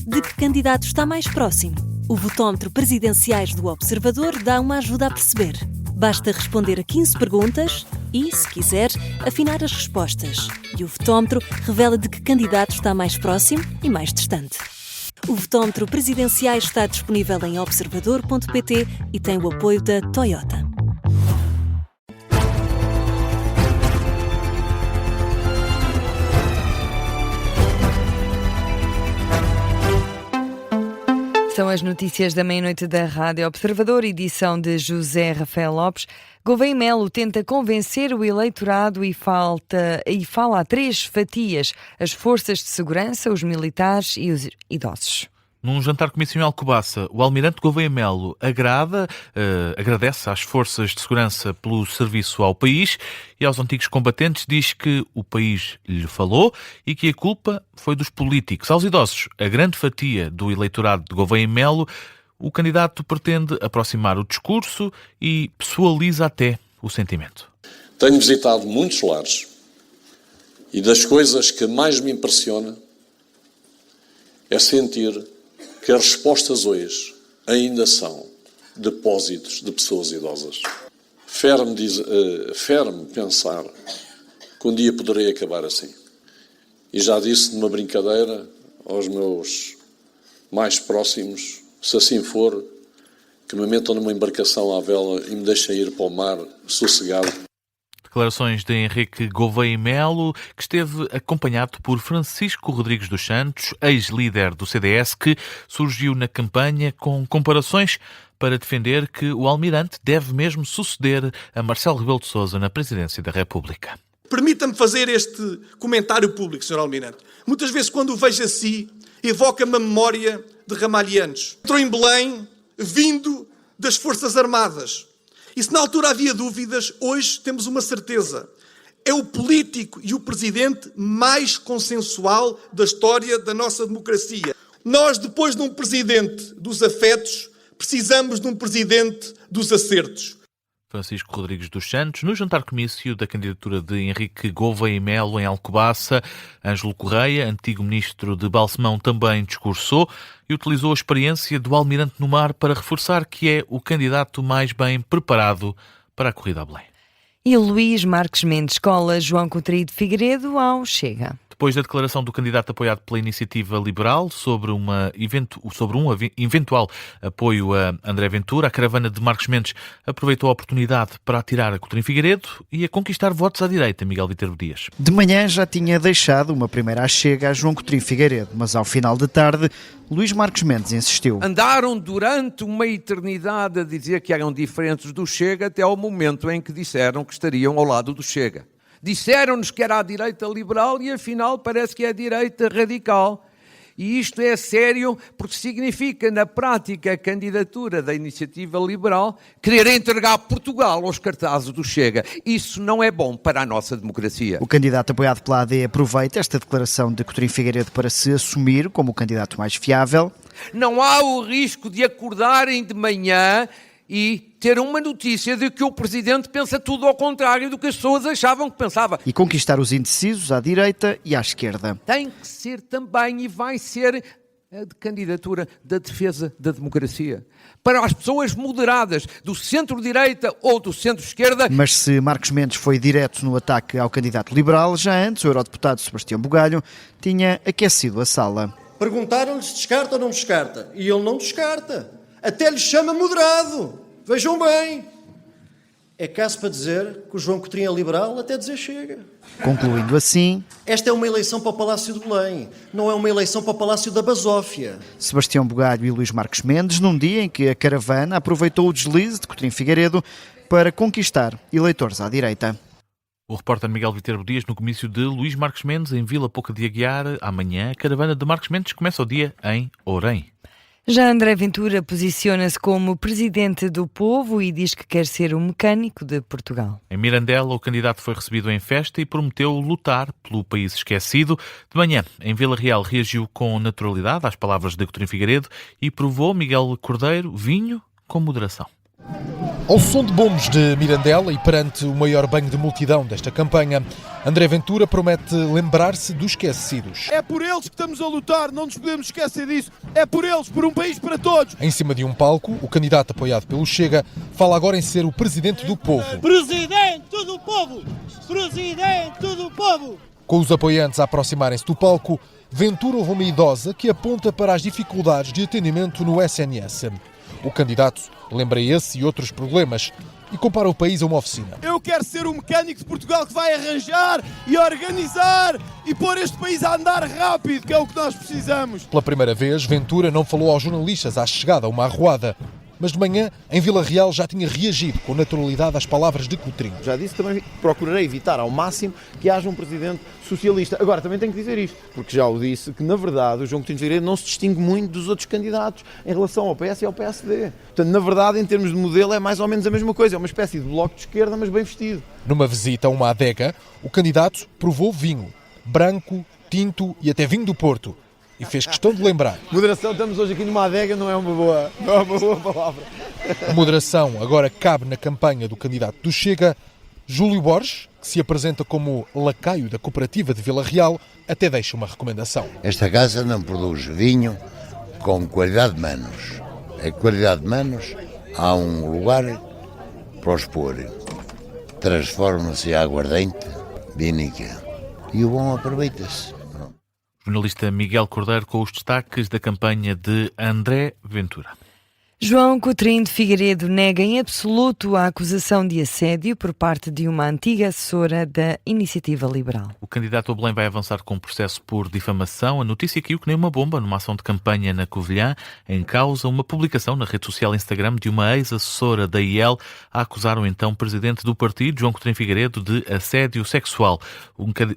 de que candidato está mais próximo? O votómetro Presidenciais do Observador dá uma ajuda a perceber. Basta responder a 15 perguntas e, se quiser, afinar as respostas. E o votómetro revela de que candidato está mais próximo e mais distante. O votómetro Presidenciais está disponível em observador.pt e tem o apoio da Toyota. São as notícias da meia-noite da Rádio Observador, edição de José Rafael Lopes. Gouveia Melo tenta convencer o eleitorado e fala a 3 fatias: as forças de segurança, os militares e os idosos. Num jantar-comício em Alcobaça, o almirante Gouveia Melo agradece às forças de segurança pelo serviço ao país e aos antigos combatentes diz que o país lhe falou e que a culpa foi dos políticos. Aos idosos, a grande fatia do eleitorado de Gouveia Melo, o candidato pretende aproximar o discurso e pessoaliza até o sentimento. Tenho visitado muitos lares e das coisas que mais me impressiona é sentir que as respostas hoje ainda são depósitos de pessoas idosas. Fere-me pensar que um dia poderei acabar assim. E já disse numa brincadeira aos meus mais próximos, se assim for, que me metam numa embarcação à vela e me deixem ir para o mar sossegado. Declarações de Henrique Gouveia Melo, que esteve acompanhado por Francisco Rodrigues dos Santos, ex-líder do CDS, que surgiu na campanha com comparações para defender que o almirante deve mesmo suceder a Marcelo Rebelo de Sousa na presidência da República. Permita-me fazer este comentário público, Sr. Almirante. Muitas vezes, quando o vejo assim, evoca-me a memória de Ramalhianos. Entrou em Belém, vindo das Forças Armadas. E se na altura havia dúvidas, hoje temos uma certeza. É o político e o presidente mais consensual da história da nossa democracia. Nós, depois de um presidente dos afetos, precisamos de um presidente dos acertos. Francisco Rodrigues dos Santos, no jantar-comício da candidatura de Henrique Gouveia Melo em Alcobaça. Ângelo Correia, antigo ministro de Balsemão, também discursou e utilizou a experiência do almirante no mar para reforçar que é o candidato mais bem preparado para a corrida a Belém. E Luís Marques Mendes cola João Coutinho de Figueiredo ao Chega. Depois da declaração do candidato apoiado pela Iniciativa Liberal sobre um eventual apoio a André Ventura, a caravana de Marques Mendes aproveitou a oportunidade para atirar a Coutinho Figueiredo e a conquistar votos à direita, Miguel Viterbo Dias. De manhã já tinha deixado uma primeira achega a João Coutinho Figueiredo, mas ao final de tarde Luís Marques Mendes insistiu. Andaram durante uma eternidade a dizer que eram diferentes do Chega até ao momento em que disseram que estariam ao lado do Chega. Disseram-nos que era a direita liberal e afinal parece que é a direita radical. E isto é sério porque significa na prática a candidatura da Iniciativa Liberal querer entregar Portugal aos cartazes do Chega. Isso não é bom para a nossa democracia. O candidato apoiado pela AD aproveita esta declaração de Coutinho Figueiredo para se assumir como o candidato mais fiável. Não há o risco de acordarem de manhã e ter uma notícia de que o Presidente pensa tudo ao contrário do que as pessoas achavam que pensava. E conquistar os indecisos à direita e à esquerda. Tem que ser também e vai ser a candidatura da defesa da democracia. Para as pessoas moderadas do centro-direita ou do centro-esquerda. Mas se Marques Mendes foi direto no ataque ao candidato liberal, já antes o eurodeputado Sebastião Bugalho tinha aquecido a sala. Perguntaram-lhe se descarta ou não descarta. E ele não descarta. Até lhe chama moderado. Vejam bem. É caso para dizer que o João Coutinho é liberal, até dizer chega. Concluindo assim... Esta é uma eleição para o Palácio de Belém, não é uma eleição para o Palácio da Basófia. Sebastião Bugalho e Luís Marques Mendes, num dia em que a caravana aproveitou o deslize de Coutinho Figueiredo para conquistar eleitores à direita. O repórter Miguel Viterbo Dias no comício de Luís Marques Mendes em Vila Pouca de Aguiar. Amanhã, a caravana de Marques Mendes começa o dia em Orém. Já André Ventura posiciona-se como presidente do povo e diz que quer ser o mecânico de Portugal. Em Mirandela, o candidato foi recebido em festa e prometeu lutar pelo país esquecido. De manhã, em Vila Real, reagiu com naturalidade às palavras de Coutinho Figueiredo e provou, Miguel Cordeiro, vinho com moderação. Ao som de bombos de Mirandela e perante o maior banho de multidão desta campanha, André Ventura promete lembrar-se dos esquecidos. É por eles que estamos a lutar, não nos podemos esquecer disso. É por eles, por um país para todos. Em cima de um palco, o candidato apoiado pelo Chega fala agora em ser o presidente do povo. Presidente do povo! Presidente do povo! Com os apoiantes a aproximarem-se do palco, Ventura ouve uma idosa que aponta para as dificuldades de atendimento no SNS. O candidato lembra esse e outros problemas e compara o país a uma oficina. Eu quero ser o mecânico de Portugal que vai arranjar e organizar e pôr este país a andar rápido, que é o que nós precisamos. Pela primeira vez, Ventura não falou aos jornalistas à chegada a uma arruada, mas de manhã, em Vila Real, já tinha reagido com naturalidade às palavras de Coutrinho. Já disse, também procurarei evitar ao máximo que haja um presidente socialista. Agora, também tenho que dizer isto, porque já o disse, que na verdade o João Coutinho de Figueiredo não se distingue muito dos outros candidatos em relação ao PS e ao PSD. Portanto, na verdade, em termos de modelo, é mais ou menos a mesma coisa. É uma espécie de bloco de esquerda, mas bem vestido. Numa visita a uma adega, o candidato provou vinho, branco, tinto e até vinho do Porto. E fez questão de lembrar. Moderação, estamos hoje aqui numa adega, não é uma boa palavra. A moderação agora cabe na campanha do candidato do Chega, Júlio Borges, que se apresenta como lacaio da cooperativa de Vila Real, até deixa uma recomendação. Esta casa não produz vinho com qualidade menos. A qualidade menos, há um lugar para os pôr. Transforma-se em aguardente, vínica. E o bom aproveita-se. Jornalista Miguel Cordeiro com os destaques da campanha de André Ventura. João Coutinho de Figueiredo nega em absoluto a acusação de assédio por parte de uma antiga assessora da Iniciativa Liberal. O candidato a Belém vai avançar com um processo por difamação. A notícia caiu que nem uma bomba numa ação de campanha na Covilhã. Em causa, uma publicação na rede social Instagram de uma ex-assessora da IEL a acusar o então presidente do partido, João Coutinho de Figueiredo, de assédio sexual.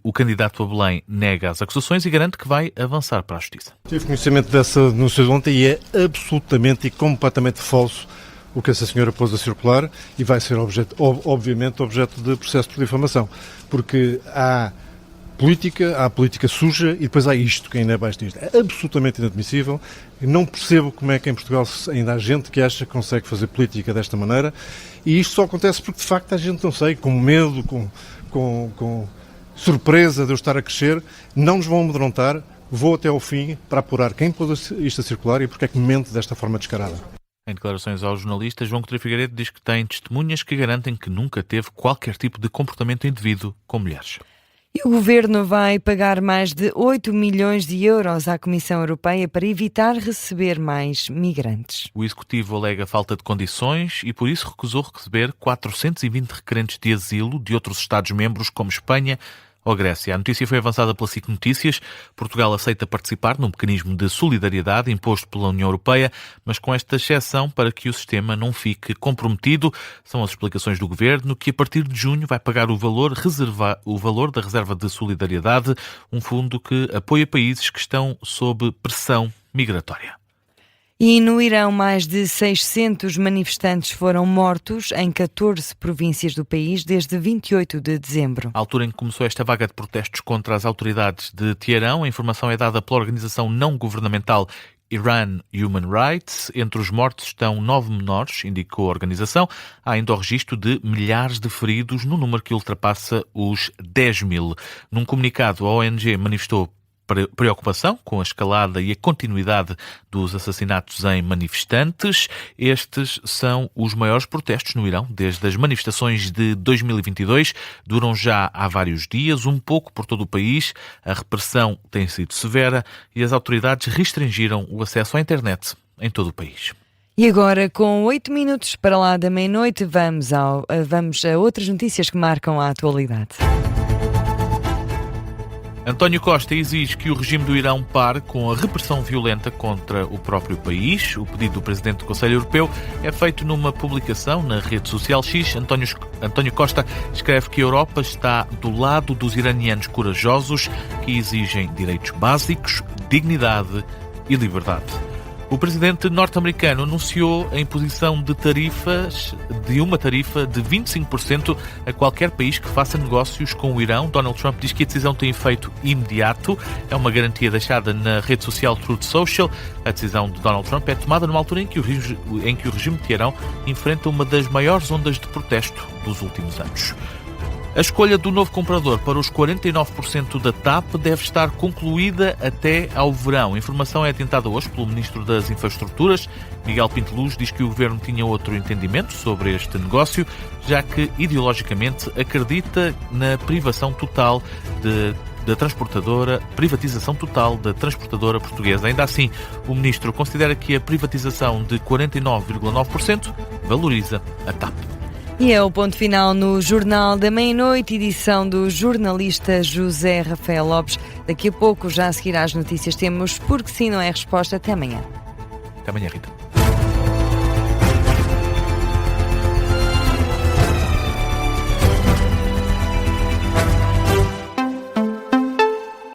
O candidato a Belém nega as acusações e garante que vai avançar para a Justiça. Tive conhecimento dessa denúncia de ontem e é absolutamente e completamente falso o que essa senhora pôs a circular e vai ser obviamente objeto de processo por difamação, porque há política suja e depois há isto, que ainda é baixo disto. É absolutamente inadmissível e não percebo como é que em Portugal ainda há gente que acha que consegue fazer política desta maneira, e isto só acontece porque de facto há gente, não sei, com medo, com surpresa de eu estar a crescer, não nos vão amedrontar. Vou até ao fim para apurar quem pôs isto a circular e porque é que mente desta forma descarada. Em declarações aos jornalistas, João Coutinho de Figueiredo diz que tem testemunhas que garantem que nunca teve qualquer tipo de comportamento indevido com mulheres. E o Governo vai pagar mais de 8 milhões de euros à Comissão Europeia para evitar receber mais migrantes. O Executivo alega falta de condições e por isso recusou receber 420 requerentes de asilo de outros Estados-membros como Espanha ou Grécia. A notícia foi avançada pela SIC Notícias. Portugal aceita participar num mecanismo de solidariedade imposto pela União Europeia, mas com esta exceção para que o sistema não fique comprometido. São as explicações do Governo, que a partir de junho vai pagar o valor da Reserva de Solidariedade, um fundo que apoia países que estão sob pressão migratória. E no Irão, mais de 600 manifestantes foram mortos em 14 províncias do país desde 28 de dezembro. À altura em que começou esta vaga de protestos contra as autoridades de Teherão, a informação é dada pela organização não governamental Iran Human Rights. Entre os mortos estão 9 menores, indicou a organização. Há ainda o registro de milhares de feridos, num número que ultrapassa os 10 mil. Num comunicado, a ONG manifestou preocupação com a escalada e a continuidade dos assassinatos em manifestantes. Estes são os maiores protestos no Irão desde as manifestações de 2022. Duram já há vários dias, um pouco por todo o país. A repressão tem sido severa e as autoridades restringiram o acesso à internet em todo o país. E agora, com 8 minutos para lá da meia-noite, vamos a outras notícias que marcam a atualidade. António Costa exige que o regime do Irão pare com a repressão violenta contra o próprio país. O pedido do Presidente do Conselho Europeu é feito numa publicação na rede social X. António Costa escreve que a Europa está do lado dos iranianos corajosos que exigem direitos básicos, dignidade e liberdade. O presidente norte-americano anunciou a imposição de uma tarifa de 25% a qualquer país que faça negócios com o Irão. Donald Trump diz que a decisão tem efeito imediato. É uma garantia deixada na rede social Truth Social. A decisão de Donald Trump é tomada numa altura em que o regime de Teherão enfrenta uma das maiores ondas de protesto dos últimos anos. A escolha do novo comprador para os 49% da TAP deve estar concluída até ao verão. A informação é adiantada hoje pelo Ministro das Infraestruturas. Miguel Pinteluz diz que o Governo tinha outro entendimento sobre este negócio, já que ideologicamente acredita na privatização total da transportadora portuguesa. Ainda assim, o Ministro considera que a privatização de 49,9% valoriza a TAP. E é o ponto final no Jornal da Meia-Noite, edição do jornalista José Rafael Lopes. Daqui a pouco, já a seguir às notícias, temos Porque Sim Não É Resposta. Até amanhã. Até amanhã, Rita.